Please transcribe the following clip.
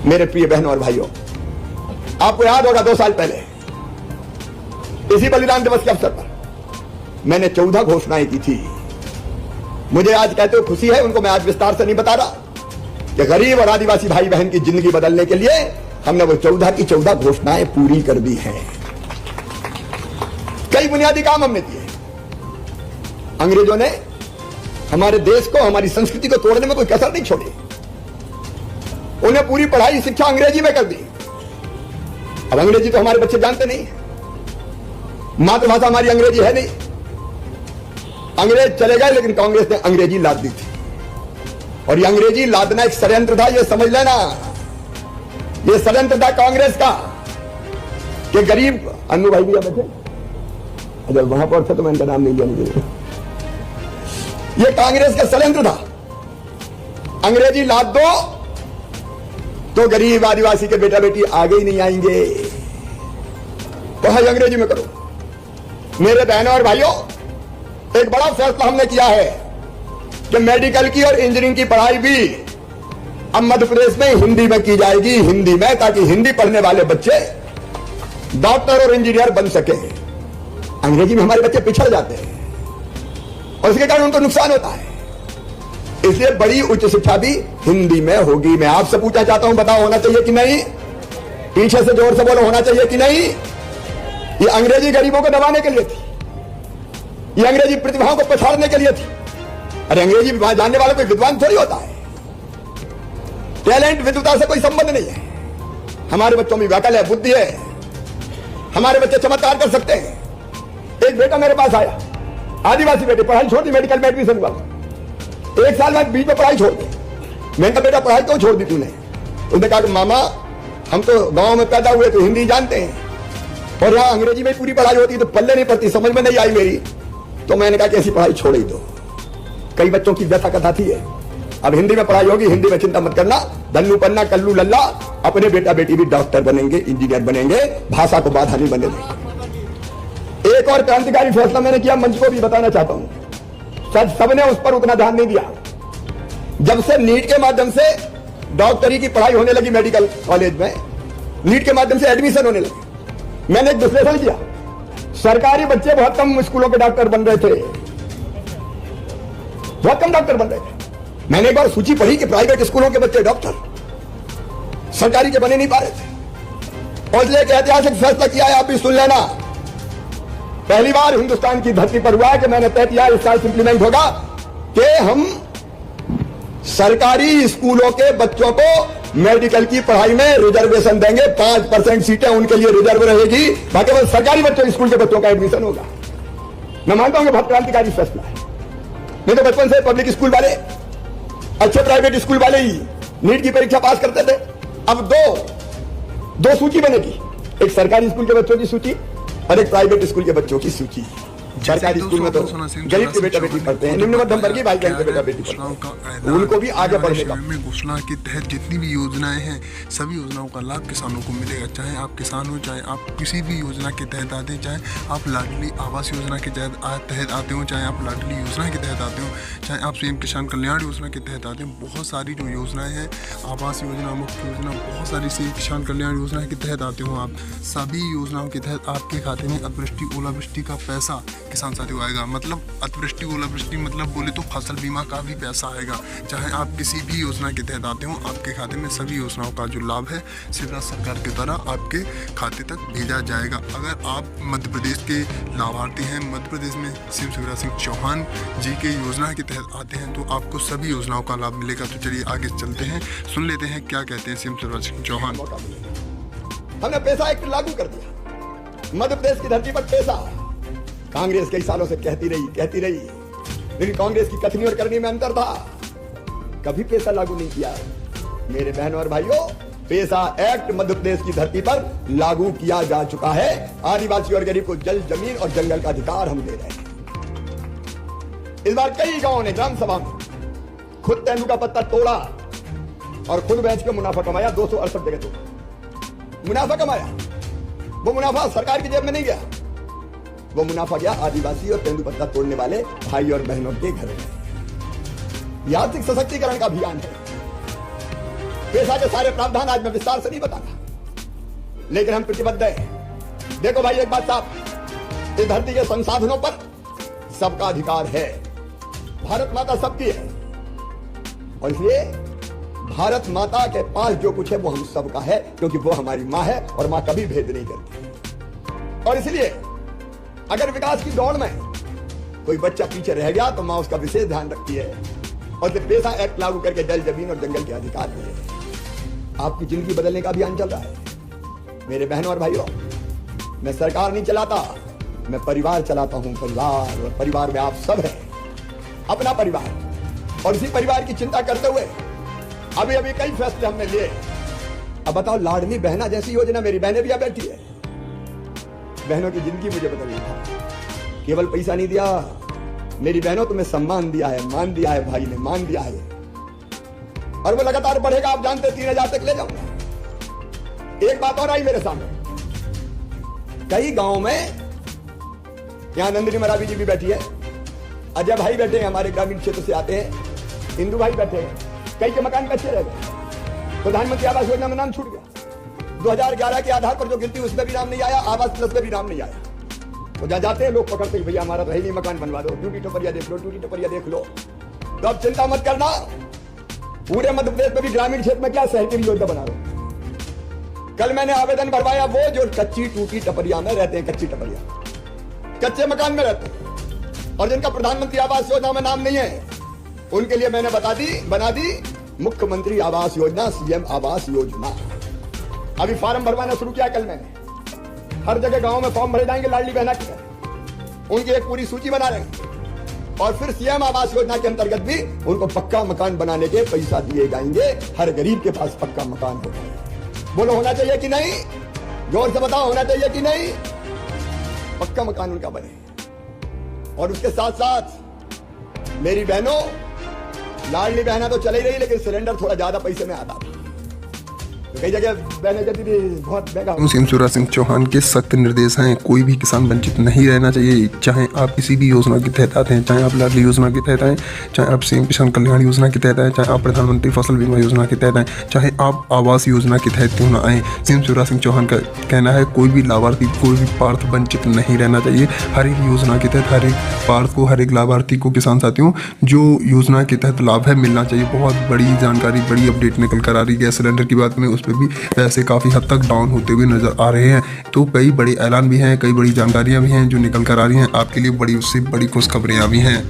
मेरे प्रिय बहनों और भाइयों, आपको याद होगा 2 साल पहले इसी बलिदान दिवस के अवसर पर मैंने 14 घोषणाएं की थी। मुझे आज कहते हुए खुशी है, उनको मैं आज विस्तार से नहीं बता रहा, कि गरीब और आदिवासी भाई बहन की जिंदगी बदलने के लिए हमने वो 14 की 14 घोषणाएं पूरी कर दी हैं। कई बुनियादी काम हमने किए। अंग्रेजों ने हमारे देश को, हमारी संस्कृति को तोड़ने में कोई कसर नहीं छोड़ी। उन्हें पूरी पढ़ाई शिक्षा अंग्रेजी में कर दी। अब अंग्रेजी तो हमारे बच्चे जानते नहीं, मातृभाषा हमारी अंग्रेजी है नहीं। अंग्रेज चले गए, लेकिन कांग्रेस ने अंग्रेजी लाद दी थी। और ये अंग्रेजी लादना एक षड्यंत्र था, ये समझ लेना। ये षड्यंत्र था कांग्रेस का कि गरीब अन्नू भाई भी बैठे, अगर वहां पर थे तो मैं इनका नाम नहीं लिया मुझे। ये कांग्रेस का षड्यंत्र था। अंग्रेजी लाद दो तो गरीब आदिवासी के बेटा बेटी आगे ही नहीं आएंगे, पढ़ाई अंग्रेजी में करो। मेरे बहनों और भाइयों, एक बड़ा फैसला हमने किया है कि मेडिकल की और इंजीनियरिंग की पढ़ाई भी अब मध्य प्रदेश में हिंदी में की जाएगी, हिंदी में, ताकि हिंदी पढ़ने वाले बच्चे डॉक्टर और इंजीनियर बन सके। अंग्रेजी में हमारे बच्चे पिछड़ जाते हैं और इसके कारण उनको नुकसान होता है। इसलिए बड़ी उच्च शिक्षा भी हिंदी में होगी। मैं आपसे पूछना चाहता हूं, बताओ होना चाहिए कि नहीं? पीछे से जोर से बोलो, होना चाहिए कि नहीं? ये अंग्रेजी गरीबों को दबाने के लिए थी, ये अंग्रेजी प्रतिभाओं को पछाड़ने के लिए थी। अरे अंग्रेजी जानने वाला कोई विद्वान थोड़ी होता है। टैलेंट विद्वता से कोई संबंध नहीं है। हमारे बच्चों में व्याकल है, बुद्धि है, हमारे बच्चे चमत्कार कर सकते हैं। एक बेटा मेरे पास आया, आदिवासी बेटे, पढ़ाई छोड़ दी, मेडिकल में एडमिशन हुआ, 1 साल बाद बीच में पढ़ाई छोड़ दी। मैंने कहा बेटा पढ़ाई क्यों छोड़ दी तूने? उसने कहा कि मामा हम तो गांव में पैदा हुए तो हिंदी जानते हैं, और यहाँ अंग्रेजी में पूरी पढ़ाई होती तो पल्ले नहीं पड़ती, समझ में नहीं आई मेरी। तो मैंने कहा कि ऐसी पढ़ाई छोड़ ही दो। कई बच्चों की व्यथा कथा थी है, अब हिंदी में पढ़ाई होगी, हिंदी में चिंता मत करना, धन्नू पन्ना कल्लू लल्ला, अपने बेटा बेटी भी डॉक्टर बनेंगे, इंजीनियर बनेंगे, भाषा को बाधा नहीं बने देंगे। एक और क्रांतिकारी फैसला मैंने किया, मंच को भी बताना चाहता हूं। सबने उस पर उतना ध्यान नहीं दिया। जब से नीट के माध्यम से डॉक्टरी की पढ़ाई होने लगी मेडिकल कॉलेज में, नीट के माध्यम से एडमिशन होने लगी, मैंने एक विश्लेषण किया। सरकारी बच्चे बहुत कम स्कूलों के डॉक्टर बन रहे थे, बहुत कम डॉक्टर बन रहे थे। मैंने एक बार सूची पढ़ी कि प्राइवेट स्कूलों के बच्चे डॉक्टर, सरकारी के बने नहीं पा रहे थे। और इसलिए एक ऐतिहासिक फैसला किया है, आप भी सुन लेना। पहली बार हिंदुस्तान की धरती पर हुआ है कि मैंने तय किया, इस साल इंप्लीमेंट होगा कि हम सरकारी स्कूलों के बच्चों को मेडिकल की पढ़ाई में रिजर्वेशन देंगे। 5% सीटें उनके लिए रिजर्व रहेगी, बाकी बस सरकारी बच्चों, स्कूल के बच्चों का एडमिशन होगा। मैं मानता हूं कि बहुत क्रांतिकारी फैसला है। नहीं तो बचपन से पब्लिक स्कूल वाले, अच्छे प्राइवेट स्कूल वाले ही नीट की परीक्षा पास करते थे। अब दो सूची बनेगी, एक सरकारी स्कूल के बच्चों की सूची और एक प्राइवेट स्कूल के बच्चों की सूची। सरकारी स्कूल में तो गरीब के बेटा बेटी पढ़ते हैं, निम्न मध्यम वर्गीय भाई बहन के बेटा बेटी पढ़ते हैं, उनको भी आगे बढ़ने का। घोषणा के तहत जितनी भी योजनाएं हैं, सभी योजनाओं का लाभ किसानों को मिलेगा। चाहे आप किसान हो, चाहे आप किसी भी योजना के तहत आते हैं, चाहे आप लाडली आवास योजना के तहत आते हो, चाहे आप लाडली योजना के तहत आते हो, चाहे आप सीएम किसान कल्याण योजना के तहत आते हो। बहुत सारी जो योजनाएं हैं, आवास योजना, मुफ्त योजना, बहुत सारी सीएम किसान कल्याण योजना के तहत आते हो आप। सभी योजनाओं के तहत आपके खाते में अतिवृष्टि ओलावृष्टि का पैसा किसान साथियों आएगा। मतलब अतिवृष्टि ओलावृष्टि मतलब बोले तो फसल बीमा का भी पैसा आएगा। चाहे आप किसी भी योजना के तहत आते हो, आपके खाते में सभी योजनाओं का जो लाभ है शिवराज सरकार के द्वारा आपके खाते तक भेजा जाएगा। अगर आप मध्य प्रदेश के लाभार्थी हैं, मध्य प्रदेश में सीएम शिवराज सिंह चौहान जी के योजना के तहत आते हैं, तो आपको सभी योजनाओं का लाभ मिलेगा। तो चलिए आगे चलते हैं, सुन लेते हैं क्या कहते हैं सीएम शिवराज सिंह चौहान। हमने पैसा एक्ट लागू कर दिया। मध्य प्रदेश की धरती पर पैसा कांग्रेस कई सालों से कहती रही, लेकिन कांग्रेस की कथनी और करनी में अंतर था। कभी पैसा लागू नहीं किया। मेरे बहनों और भाइयों, पैसा एक्ट मध्य प्रदेश की धरती पर लागू किया जा चुका है। आदिवासी और गरीब को जल, जमीन और जंगल का अधिकार हम दे रहे हैं। इस बार कई गांवों ने ग्राम सभा में खुद तेंदू का पत्ता तोड़ा और खुद बेच के मुनाफा कमाया। 268 जगह तो मुनाफा कमाया। वो मुनाफा सरकार की जेब में नहीं गया, वो मुनाफा गया आदिवासी और तेंदू पत्ता तोड़ने वाले भाई और बहनों के घर में। यह आर्थिक सशक्तिकरण का अभियान है। पेशा के सारे प्रावधान आज मैं विस्तार से नहीं बताता, लेकिन हम प्रतिबद्ध हैं। देखो भाई, एक बात साफ, इस धरती के संसाधनों पर सबका अधिकार है। भारत माता सबकी है, और इसलिए भारत माता के पास जो कुछ है वो हम सबका है, क्योंकि वो हमारी मां है और मां कभी भेद नहीं करती। और इसलिए अगर विकास की दौड़ में कोई बच्चा पीछे रह गया तो मां उसका विशेष ध्यान रखती है और फिर पेशा एक्ट लागू करके जल, जमीन और जंगल के अधिकार मिले। आपकी जिंदगी बदलने का अभियान चल रहा है मेरे बहनों और भाइयों। मैं सरकार नहीं चलाता, मैं परिवार चलाता हूं। परिवार, और परिवार में आप सब हैं, अपना परिवार। और इसी परिवार की चिंता करते हुए अभी अभी कई फैसले हमने लिए। अब बताओ, लाडली बहना जैसी योजना, मेरी बहनें भी यहां बैठी है। बहनों की जिंदगी मुझे बदलनी था, केवल पैसा नहीं दिया मेरी बहनों, तुम्हें सम्मान दिया है, मान दिया है, भाई ने मान दिया है, और वो लगातार बढ़ेगा। आप जानते 3000 तक ले जाऊंगा। एक बात और आई मेरे सामने, कई गांव में, यहां नंदिनी मरावी जी भी बैठी है, अजय भाई बैठे हैं, हमारे ग्रामीण क्षेत्र से आते हैं, इंदू भाई बैठे हैं, कई के मकान कच्चे रह गए। प्रधानमंत्री आवास योजना में नाम छूट गया। 2011 के आधार पर जो गिनती उसमें भी नाम नहीं आया, आवास प्लस में भी नाम नहीं आया। तो जहां जाते हैं लोग पकड़ते हैं, भैया हमारा रही नहीं, मकान बनवा दो, टूटी टपरिया देख लो, टूटी टपरिया देख लो। तो अब चिंता मत करना, पूरे मध्य प्रदेश में भी ग्रामीण क्षेत्र में क्या शहर की भी योजना बना रहे। कल मैंने आवेदन भरवाया, वो जो कच्ची टूटी टपरिया में रहते हैं, कच्ची टपरिया, कच्चे मकान में रहते हैं, और जिनका प्रधानमंत्री आवास योजना में नाम नहीं है, उनके लिए मैंने बना दी मुख्यमंत्री आवास योजना, सीएम आवास योजना। अभी फॉर्म भरवाना शुरू किया कल मैंने। हर जगह गांव में फॉर्म भरे जाएंगे लाडली बहना की तरह। उनकी एक पूरी सूची बना रहे, और फिर सीएम आवास योजना के अंतर्गत भी उनको पक्का मकान बनाने के पैसा दिए जाएंगे। हर गरीब के पास पक्का मकान होगा। बोलो, होना चाहिए कि नहीं? जोर से बताओ, होना चाहिए कि नहीं? पक्का मकान उनका बने। और उसके साथ साथ मेरी बहनों, लाडली बहना तो चल ही रही, लेकिन सिलेंडर थोड़ा ज्यादा पैसे में आता था। तो कई जगह बहनें कहती थी बहुत महंगा। सीएम शिवराज सिंह चौहान के सख्त निर्देश हैं, कोई भी किसान वंचित नहीं रहना चाहिए। चाहे आप किसी भी योजना के तहत आते हैं, चाहे आप लाडली योजना के तहत आए, चाहे आप सीएम किसान कल्याण योजना के तहत आए, चाहे आप प्रधानमंत्री फसल बीमा योजना के तहत आए, चाहे आप आवास योजना के तहत क्यों ना आए। सीएम शिवराज सिंह चौहान का कहना है, कोई भी लाभार्थी, कोई भी पार्थ वंचित नहीं रहना चाहिए। हर एक योजना के तहत हर एक पार्थ को, हर एक लाभार्थी को, किसान साथियों, जो योजना के तहत लाभ है मिलना चाहिए। बहुत बड़ी जानकारी, बड़ी अपडेट निकल कर आ रही है। गैस सिलेंडर की बात में उस पर भी पैसे काफ़ी हद तक डाउन होते हुए नजर आ रहे हैं। तो कई बड़े ऐलान भी हैं, कई बड़ी जानकारियां भी हैं जो निकल कर आ रही हैं। आपके लिए बड़ी उससे बड़ी खुशखबरियां भी हैं।